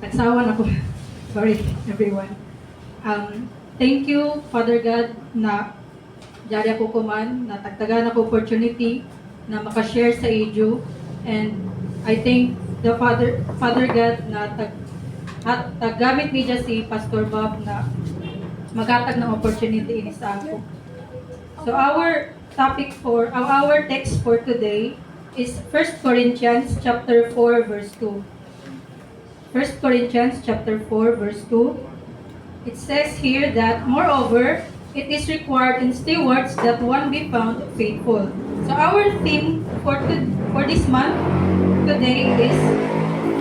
Nagsawa na ko. Sorry, everyone. Thank you, Father God, na dyan ako kuman, na tagtagan ako opportunity na makashare sa Edu. And I thank the Father God na taggamit niya si Pastor Bob na magatag ng opportunity ini sa ako. So our text for today is 1 Corinthians chapter 4 verse 2. 1 Corinthians chapter 4 verse 2. It says here that moreover it is required in stewards that one be found faithful. So our theme for this month today is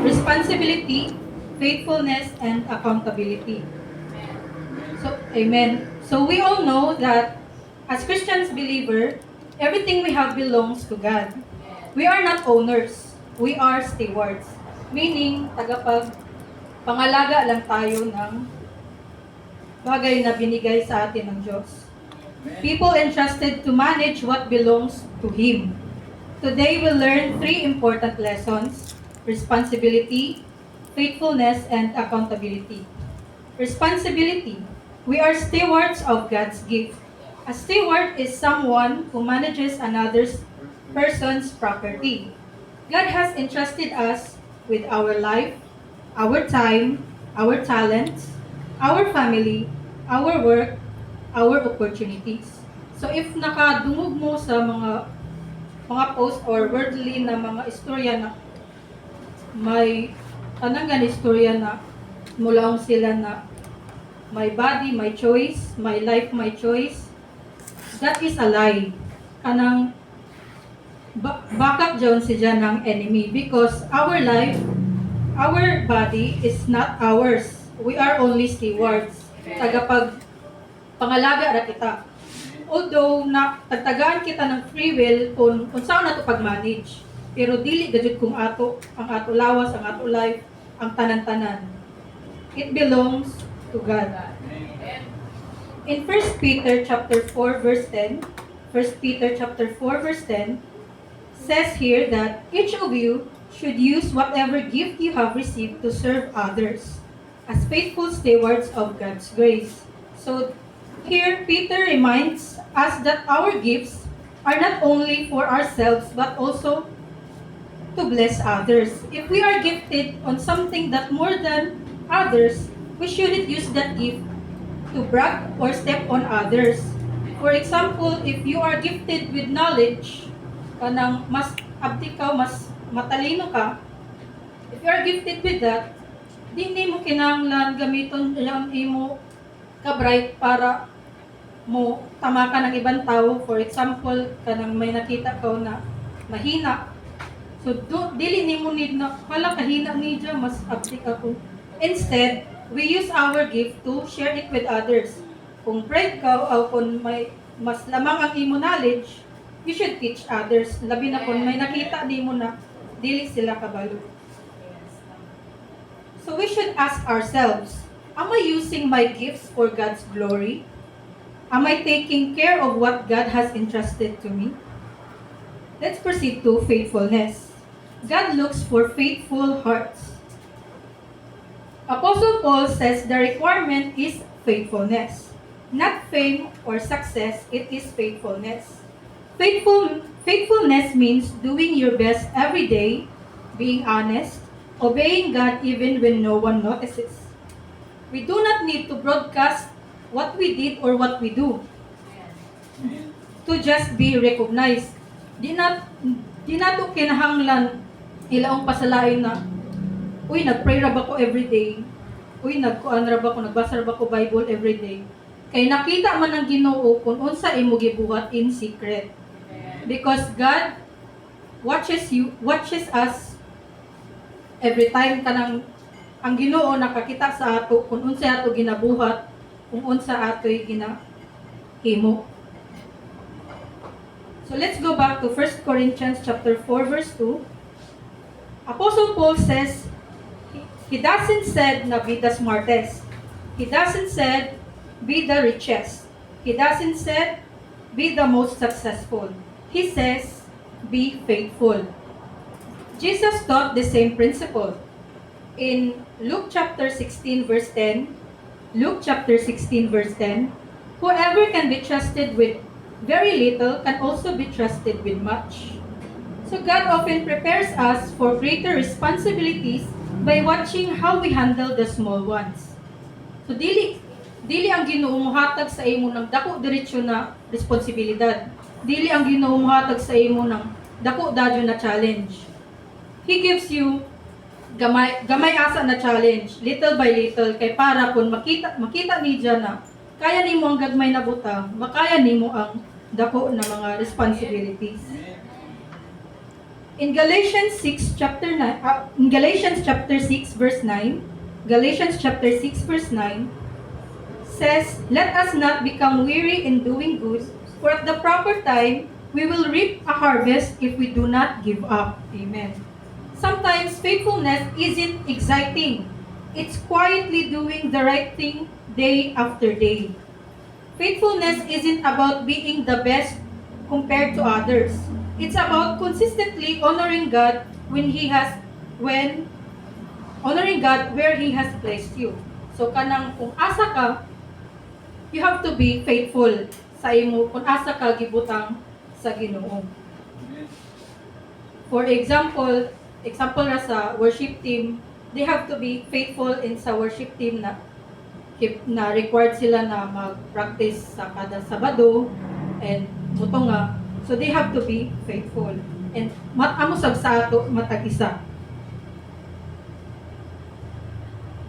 responsibility, faithfulness, and accountability. So amen. So we all know that as Christians believer, everything we have belongs to God. We are not owners. We are stewards. Meaning, pangalaga lang tayo ng bagay na binigay sa atin ng Diyos. People entrusted to manage what belongs to Him. Today, we'll learn 3 important lessons: responsibility, faithfulness, and accountability. Responsibility. We are stewards of God's gift. A steward is someone who manages another person's property. God has entrusted us with our life, our time, our talents, our family, our work, our opportunities. So if nakadungog mo sa mga post or worldly na mga istorya na may tanang istorya na mulaong sila na my body, my choice, my life, my choice, that is a lie. Kanang backup dyan siya ng enemy because our life, our body is not ours. We are only stewards. Pangalaga ra kita. Although na tagtagaan kita ng free will kung saan nato pag-manage. Pero dili gajud kung ang ato lawas, ang ato life, ang tanan-tanan. It belongs to God. In 1 Peter chapter 4 verse 10, 1 Peter chapter 4 verse 10 says here that each of you should use whatever gift you have received to serve others as faithful stewards of God's grace. So here Peter reminds us that our gifts are not only for ourselves but also to bless others. If we are gifted on something that more than others, we shouldn't use that gift to brag or step on others. For example, if you are gifted with knowledge, kanang mas abdi ka, mas matalino ka, if you are gifted with that, di mo kinahanglan gamiton ang imo ka-bright para mo tamakan ng ibang tao. For example, kanang may nakita ko na mahina. So, dili nimo need na, hala kahina niya, mas abdi ka ko. Instead, we use our gift to share it with others. Kung bright ka o kung may mas lamang ang imo knowledge, you should teach others. Labi na kung may nakita di mo na dili sila kabalo. So we should ask ourselves, am I using my gifts for God's glory? Am I taking care of what God has entrusted to me? Let's proceed to faithfulness. God looks for faithful hearts. Apostle Paul says the requirement is faithfulness. Not fame or success, it is faithfulness. Faithfulness means doing your best every day, being honest, obeying God even when no one notices. We do not need to broadcast what we did or what we do to just be recognized. Di na to kinahanglan ilaong pasalain na, uy, nag-pray ra ba ko everyday? Uy, nagkuan ra ba ko, nagbasa ra ba ko Bible everyday? Kay nakita man ng Ginoo kung unsa imo gibuhat in secret. Because God watches us every time kanang ang Ginoo nakakita sa ato kung unsa ato ginabuhat, kung unsa ato'y ginahimo. So let's go back to 1 Corinthians chapter 4 verse 2. Apostle Paul says he doesn't said na be the smartest. He doesn't said be the richest. He doesn't said be the most successful. He says be faithful. Jesus taught the same principle. in Luke chapter 16 verse 10, Luke chapter 16 verse 10, whoever can be trusted with very little can also be trusted with much. So God often prepares us for greater responsibilities by watching how we handle the small ones. So dili ang Ginoo mohatag sa imo ng dako diretsyo na responsibilidad. Dili ang Ginoo mohatag sa imo ng dako dadyo na challenge. He gives you gamay asa na challenge, little by little, kay para kung makita niya na kaya nimo ang gagmay na butang, makaya nimo ang dako na mga responsibilities. In Galatians 6 chapter 9, in Galatians chapter 6 verse 9, Galatians chapter 6 verse 9 says, "Let us not become weary in doing good, for at the proper time we will reap a harvest if we do not give up." Amen. Sometimes faithfulness isn't exciting. It's quietly doing the right thing day after day. Faithfulness isn't about being the best compared to others. It's about consistently honoring God honoring God where He has placed you. So kanang kung asa ka, you have to be faithful sa imo kung asa ka gibutang sa Ginoo. For example ra sa worship team, they have to be faithful in sa worship team na required sila na mag-practice sa kada Sabado and muto nga. So they have to be faithful. And amo sab sa ato matag isa.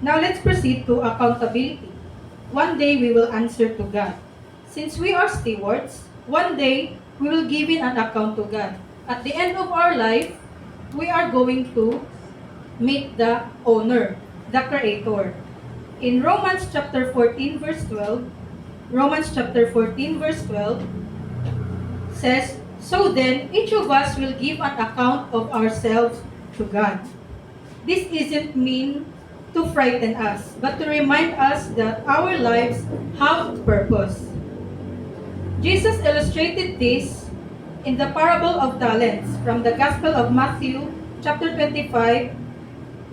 Now let's proceed to accountability. One day we will answer to God. Since we are stewards, one day we will give in an account to God. At the end of our life, we are going to meet the owner, the creator. In Romans chapter 14 verse 12, Romans chapter 14 verse 12 says, "So then each of us will give an account of ourselves to God." This isn't mean to frighten us, but to remind us that our lives have purpose. Jesus illustrated this in the parable of talents from the Gospel of Matthew chapter 25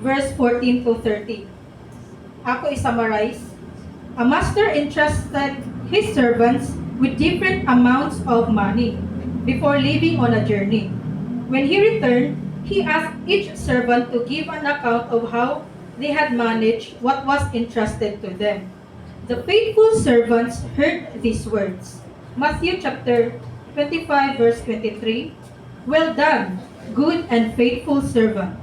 verse 14 to 30. Ako i-summarize. A master entrusted his servants with different amounts of money before leaving on a journey. When he returned, he asked each servant to give an account of how they had managed what was entrusted to them. The faithful servants heard these words. Matthew chapter 25 verse 23, "Well done, good and faithful servant.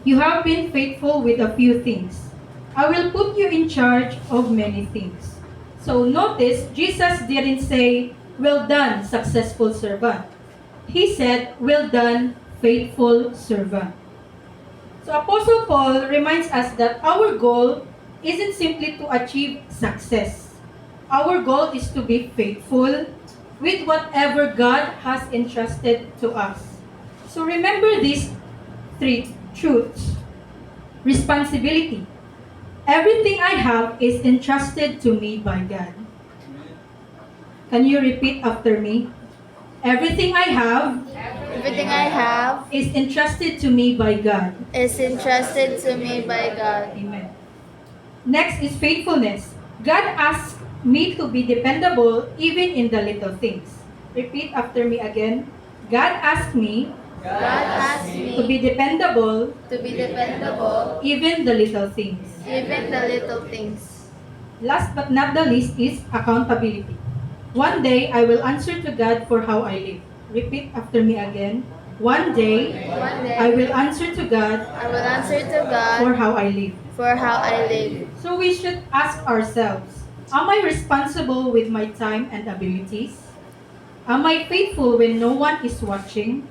You have been faithful with a few things. I will put you in charge of many things." So notice, Jesus didn't say, "Well done, successful servant." He said, "Well done, faithful servant." So Apostle Paul reminds us that our goal isn't simply to achieve success. Our goal is to be faithful with whatever God has entrusted to us. So remember these three truths. Responsibility. Everything I have is entrusted to me by God. Can you repeat after me? Everything I have is entrusted to me by God. entrusted to me by God. Amen. Next is faithfulness. God asks me to be dependable even in the little things. Repeat after me again. God asks me God asks to me be dependable to be dependable even the little things. even the little things. Last but not the least is accountability. One day I will answer to God for how I live. Repeat after me again. One day One day I will answer to God I will answer to for God how I live. for how I live. So we should ask ourselves, am I responsible with my time and abilities? Am I faithful when no one is watching?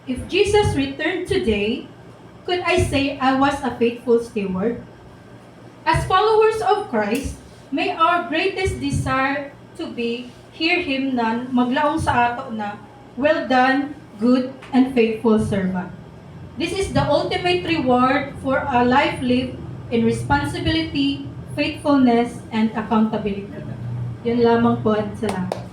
If Jesus returned today, could I say I was a faithful steward? As followers of Christ, may our greatest desire to be hear Him nan maglaong sa ato na, "Well done, good and faithful servant." This is the ultimate reward for a life lived in responsibility, faithfulness, and accountability. Yun lamang po. Salamat.